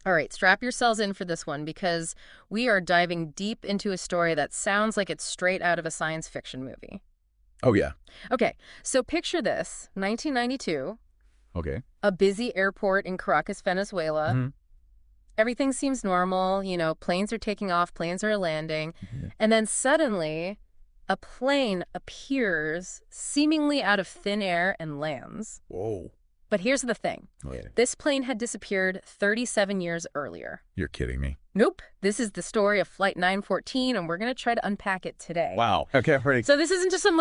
All right, strap yourselves in for this one because we are diving deep into a story that sounds like it's straight out of a science fiction movie. Oh, yeah. Okay, so picture this, 1992, Okay. a busy airport in Caracas, Venezuela. Hmm. Everything seems normal, planes are taking off, planes are landing, Yeah. and then suddenly a plane appears seemingly out of thin air and lands. Whoa. But here's the thing. Oh, yeah. This plane had disappeared 37 years earlier. You're kidding me. Nope. This is the story of Flight 914, and we're going to try to unpack it today. Wow. Okay, I'm ready. So this isn't just some,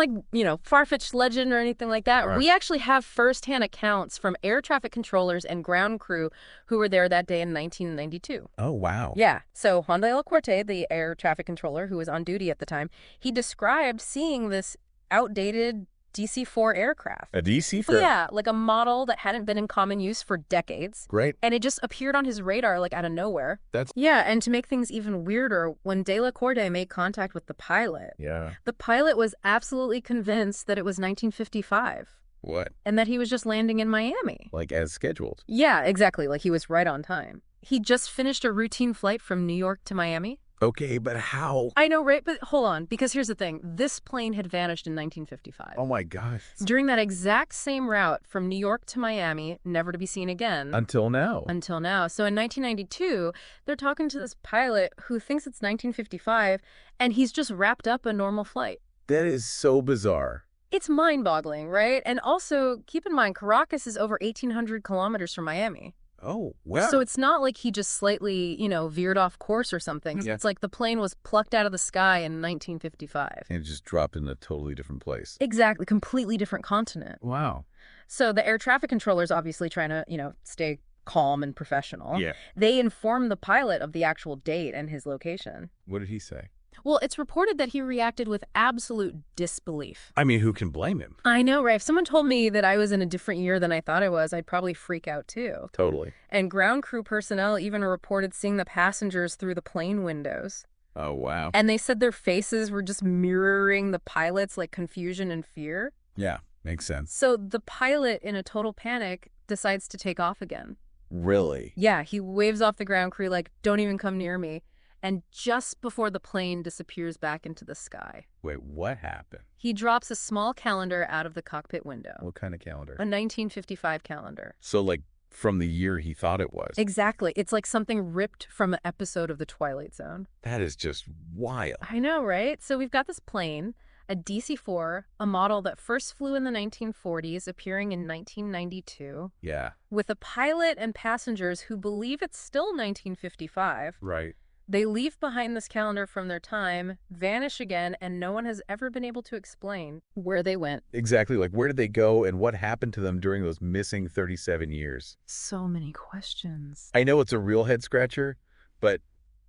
far-fetched legend or anything like that. Right. We actually have first-hand accounts from air traffic controllers and ground crew who were there that day in 1992. Oh, wow. Yeah. So Juan de la Corte, the air traffic controller who was on duty at the time, he described seeing this outdated DC-4 aircraft. A DC for... Yeah, like a model that hadn't been in common use for decades. Great. And it just appeared on his radar, out of nowhere. That's... Yeah, and to make things even weirder, when De La Corte made contact with the pilot, Yeah. the pilot was absolutely convinced that it was 1955 What? and that he was just landing in Miami. Like as scheduled? Yeah, exactly. Like he was right on time. He just finished a routine flight from New York to Miami. Okay, but how? I know, right? But hold on, because here's the thing. This plane had vanished in 1955. Oh, my gosh. During that exact same route from New York to Miami, never to be seen again. Until now. Until now. So in 1992, they're talking to this pilot who thinks it's 1955, and he's just wrapped up a normal flight. That is so bizarre. It's mind-boggling, right? And also, keep in mind, Caracas is over 1,800 kilometers from Miami. Oh, wow. So it's not like he just slightly, veered off course or something. Yeah. It's like the plane was plucked out of the sky in 1955. And it just dropped in a totally different place. Exactly. Completely different continent. Wow. So the air traffic controller's obviously trying to, stay calm and professional. Yeah. They informed the pilot of the actual date and his location. What did he say? Well, it's reported that he reacted with absolute disbelief. I mean, who can blame him? I know, right? If someone told me that I was in a different year than I thought I was, I'd probably freak out too. Totally. And ground crew personnel even reported seeing the passengers through the plane windows. Oh, wow. And they said their faces were just mirroring the pilot's, confusion and fear. Yeah, makes sense. So the pilot, in a total panic, decides to take off again. Really? Yeah, he waves off the ground crew don't even come near me. And just before the plane disappears back into the sky, Wait, what happened? he drops a small calendar out of the cockpit window. What kind of calendar? A 1955 calendar. So, from the year he thought it was. Exactly. It's like something ripped from an episode of The Twilight Zone. That is just wild. I know, right? So we've got this plane, a DC-4, a model that first flew in the 1940s, appearing in 1992, Yeah. with a pilot and passengers who believe it's still 1955. Right. They leave behind this calendar from their time, vanish again, and no one has ever been able to explain where they went. Exactly. Where did they go and what happened to them during those missing 37 years? So many questions. I know it's a real head scratcher, but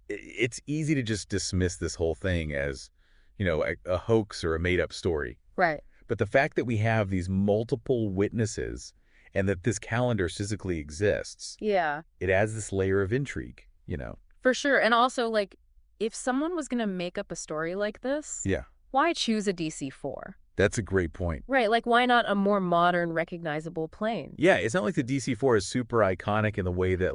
it's easy to just dismiss this whole thing as, a hoax or a made up story. Right. But the fact that we have these multiple witnesses and that this calendar physically exists, Yeah. it adds this layer of intrigue, For sure. And also, if someone was going to make up a story like this, Yeah. why choose a DC-4? That's a great point. Right. Why not a more modern, recognizable plane? Yeah, it's not like the DC-4 is super iconic in the way that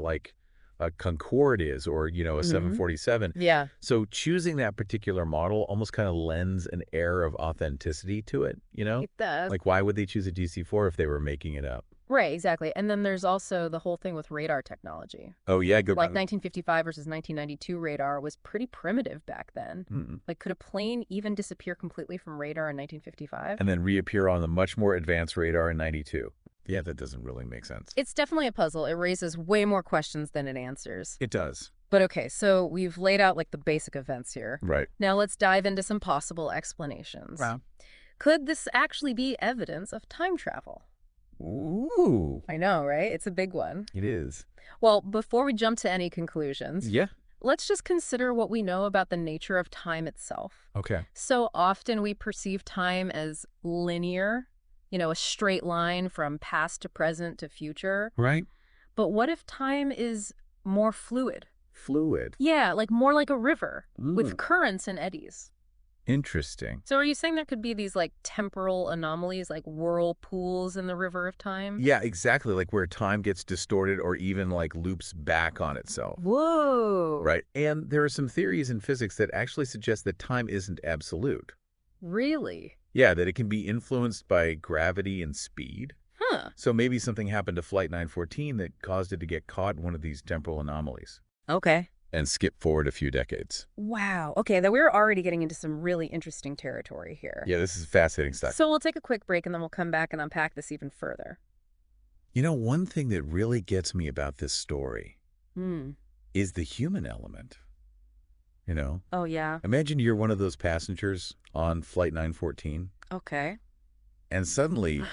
a Concorde is or, a 747. Yeah. So choosing that particular model almost kind of lends an air of authenticity to it, It does. Why would they choose a DC-4 if they were making it up? Right, exactly. And then there's also the whole thing with radar technology. Oh, yeah, good. 1955 versus 1992 radar was pretty primitive back then. Could a plane even disappear completely from radar in 1955? And then reappear on the much more advanced radar in 92. Yeah, that doesn't really make sense. It's definitely a puzzle. It raises way more questions than it answers. It does. But okay, so we've laid out the basic events here. Right. Now let's dive into some possible explanations. Wow. Could this actually be evidence of time travel? Ooh. I know, right? It's a big one. It is. Well, before we jump to any conclusions, Yeah. let's just consider what we know about the nature of time itself. Okay. So often we perceive time as linear, a straight line from past to present to future. Right. But what if time is more fluid? Fluid. Yeah, more like a river with Mm. currents and eddies. Interesting. So are you saying there could be these like temporal anomalies, like whirlpools in the river of time? Yeah, exactly. Like where time gets distorted or even like loops back on itself. Whoa. Right. And there are some theories in physics that actually suggest that time isn't absolute. Really? Yeah, that it can be influenced by gravity and speed. Huh. So maybe something happened to Flight 914 that caused it to get caught in one of these temporal anomalies Okay. and skip forward a few decades. Wow. Okay, then we're already getting into some really interesting territory here. Yeah, this is fascinating stuff. So we'll take a quick break and then we'll come back and unpack this even further. You know, one thing that really gets me about this story Hmm. is the human element. You know, Oh, yeah. imagine you're one of those passengers on Flight 914, Okay. and suddenly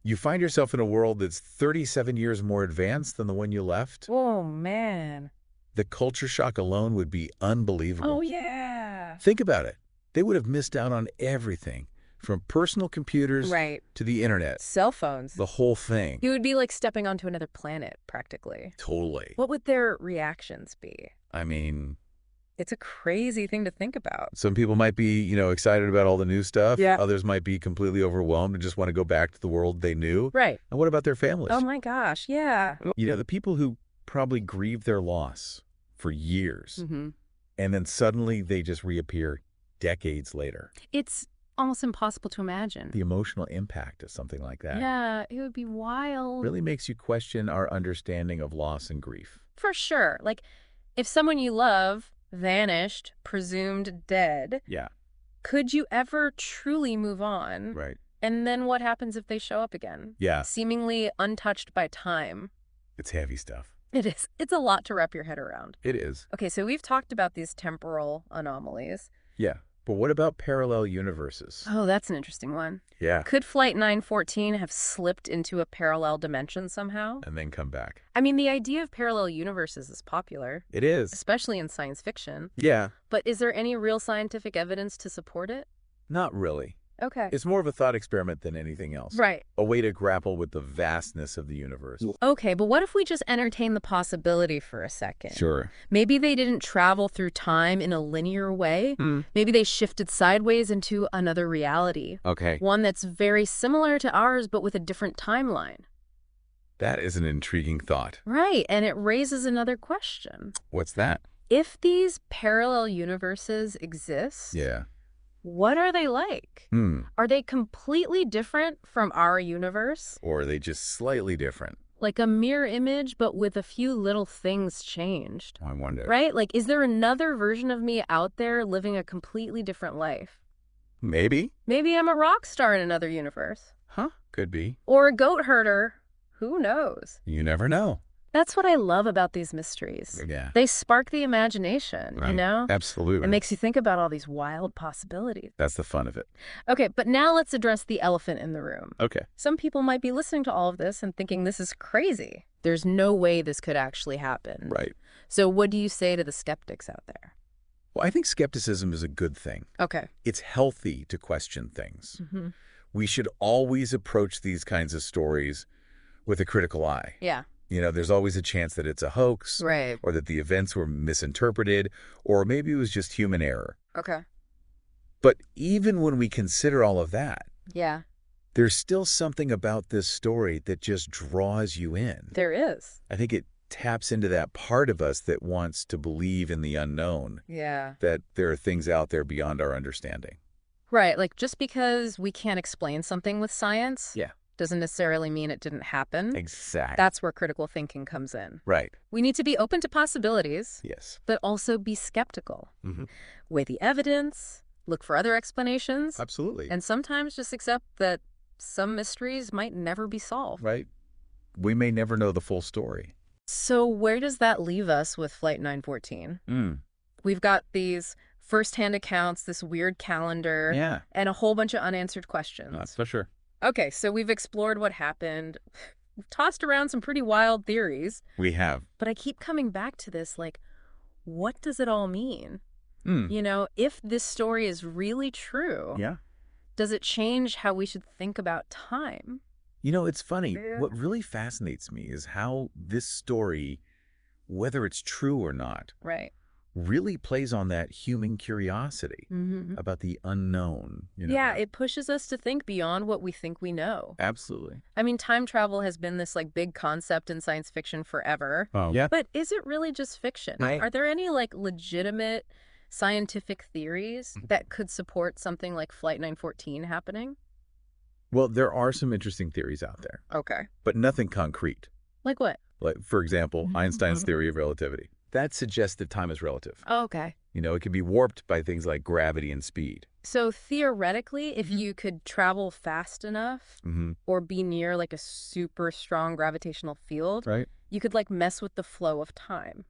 you find yourself in a world that's 37 years more advanced than the one you left. Oh, man. The culture shock alone would be unbelievable. Oh, yeah. Think about it. They would have missed out on everything, from personal computers Right. to the internet, Cell phones. the whole thing. You would be like stepping onto another planet, practically. Totally. What would their reactions be? I mean, It's a crazy thing to think about. some people might be, excited about all the new stuff. Yeah. Others might be completely overwhelmed and just want to go back to the world they knew. Right. And what about their families? Oh, my gosh. Yeah. The people who probably grieve their loss for years, Mm-hmm. and then suddenly they just reappear decades later. It's almost impossible to imagine. The emotional impact of something like that Yeah, it would be wild. really makes you question our understanding of loss and grief. For sure. Like, if someone you love vanished, presumed dead, Yeah, could you ever truly move on? right. And then what happens if they show up again? Yeah, Seemingly untouched by time. it's heavy stuff. It is. It's a lot to wrap your head around. It is. Okay, so we've talked about these temporal anomalies. Yeah, but what about parallel universes? Oh, that's an interesting one. Yeah, Could Flight 914 have slipped into a parallel dimension somehow? and then come back. I mean, the idea of parallel universes is popular, It is. especially in science fiction. Yeah, But is there any real scientific evidence to support it? not really. Okay. It's more of a thought experiment than anything else. Right. A way to grapple with the vastness of the universe. Okay, but what if we just entertain the possibility for a second? Sure. Maybe they didn't travel through time in a linear way. Maybe they shifted sideways into another reality. Okay. One that's very similar to ours, but with a different timeline. That is an intriguing thought. Right, and it raises another question. What's that? If these parallel universes exist, Yeah. what are they like? Hmm. Are they completely different from our universe? Or are they just slightly different? Like a mirror image, but with a few little things changed. I wonder. Right? Like, is there another version of me out there living a completely different life? Maybe. Maybe I'm a rock star in another universe. Huh? Could be. Or a goat herder. Who knows? You never know. That's what I love about these mysteries. Yeah. They spark the imagination, you know? Absolutely. It makes you think about all these wild possibilities. That's the fun of it. Okay, but now let's address the elephant in the room. Okay. Some people might be listening to all of this and thinking this is crazy. There's no way this could actually happen. Right. So what do you say to the skeptics out there? Well, I think skepticism is a good thing. Okay. It's healthy to question things. Mm-hmm. We should always approach these kinds of stories with a critical eye. Yeah. There's always a chance that it's a hoax, Right. or that the events were misinterpreted, or maybe it was just human error. Okay. But even when we consider all of that, Yeah. there's still something about this story that just draws you in. There is. I think it taps into that part of us that wants to believe in the unknown, Yeah. that there are things out there beyond our understanding. Right. Like just because we can't explain something with science Yeah. doesn't necessarily mean it didn't happen. Exactly. That's where critical thinking comes in. Right. We need to be open to possibilities, Yes. but also be skeptical. Mhm. Weigh the evidence, look for other explanations, Absolutely. and sometimes just accept that some mysteries might never be solved. Right. We may never know the full story. So where does that leave us with Flight 914? We've got these first-hand accounts, this weird calendar, Yeah. and a whole bunch of unanswered questions. for sure. Okay, so we've explored what happened. We've tossed around some pretty wild theories, We have. but I keep coming back to this, like, what does it all mean? Mm. You know, if this story is really true, Yeah. does it change how we should think about time? It's funny. Yeah. What really fascinates me is how this story, whether it's true or not, Right. really plays on that human curiosity Mm-hmm. about the unknown. Yeah, it pushes us to think beyond what we think we know. Absolutely. I mean, time travel has been this like big concept in science fiction forever. Oh, yeah. But is it really just fiction? Right. Are there any like legitimate scientific theories that could support something like Flight 914 happening? Well, there are some interesting theories out there, Okay. but nothing concrete. Like what? Like, for example, Einstein's theory of relativity. That suggests that time is relative. Oh, okay. It can be warped by things like gravity and speed. So theoretically, if you could travel fast enough Mm-hmm. or be near like a super strong gravitational field, Right? you could like mess with the flow of time.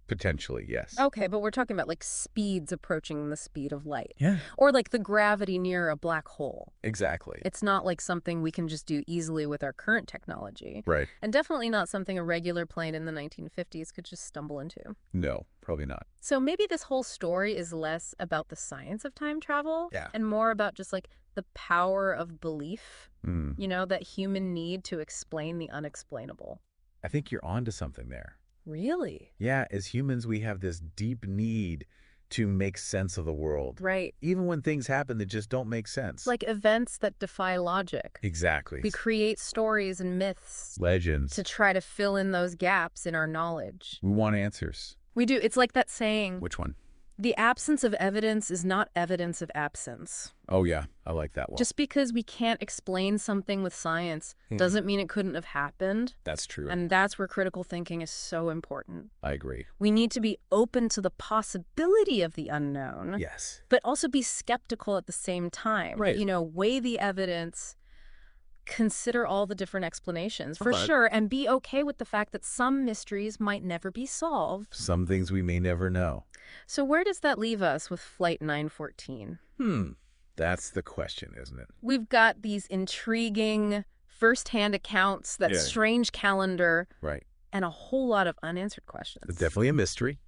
Potentially, yes. Okay, but we're talking about like speeds approaching the speed of light. Yeah. Or like the gravity near a black hole. Exactly. It's not like something we can just do easily with our current technology. Right. And definitely not something a regular plane in the 1950s could just stumble into. No, probably not. So maybe this whole story is less about the science of time travel and more about just like the power of belief, Mm. that human need to explain the unexplainable. I think you're onto something there. Really? Yeah, as humans, we have this deep need to make sense of the world. Right. Even when things happen that just don't make sense. Like events that defy logic. Exactly. We create stories and myths Legends. to try to fill in those gaps in our knowledge. We want answers. We do. It's like that saying, Which one? the absence of evidence is not evidence of absence. Oh, yeah. I like that one. Just because we can't explain something with science doesn't mean it couldn't have happened. That's true. And that's where critical thinking is so important. I agree. We need to be open to the possibility of the unknown, Yes. but also be skeptical at the same time. Right. Weigh the evidence, consider all the different explanations, for But- sure, and be okay with the fact that some mysteries might never be solved. Some things we may never know. So where does that leave us with Flight 914? That's the question, isn't it? We've got these intriguing first-hand accounts, that Yeah. strange calendar, Right. and a whole lot of unanswered questions. It's definitely a mystery.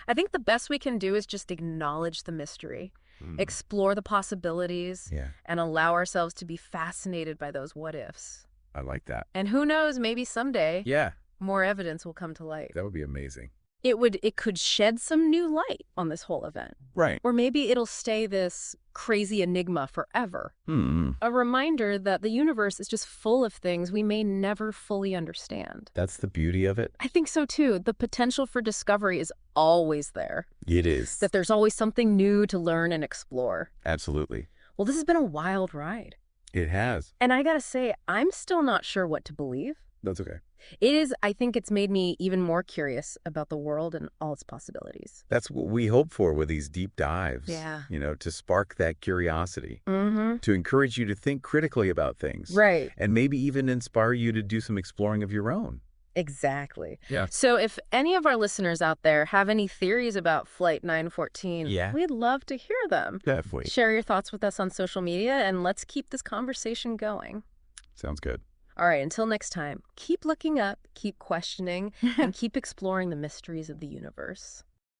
I think the best we can do is just acknowledge the mystery, explore the possibilities, Yeah. and allow ourselves to be fascinated by those what-ifs. I like that. And who knows, maybe someday Yeah. more evidence will come to light. That would be amazing. It could shed some new light on this whole event. Right. Or maybe it'll stay this crazy enigma forever. A reminder that the universe is just full of things we may never fully understand. That's the beauty of it. I think so too. The potential for discovery is always there. It is. That there's always something new to learn and explore. Absolutely. Well, this has been a wild ride. It has. And I gotta say, I'm still not sure what to believe. That's okay. I think it's made me even more curious about the world and all its possibilities. That's what we hope for with these deep dives. Yeah. To spark that curiosity, Mm-hmm. to encourage you to think critically about things. Right. And maybe even inspire you to do some exploring of your own. Exactly. Yeah. So if any of our listeners out there have any theories about Flight 914, we'd love to hear them. Definitely. Share your thoughts with us on social media, and let's keep this conversation going. Sounds good. All right, until next time, keep looking up, keep questioning, and keep exploring the mysteries of the universe.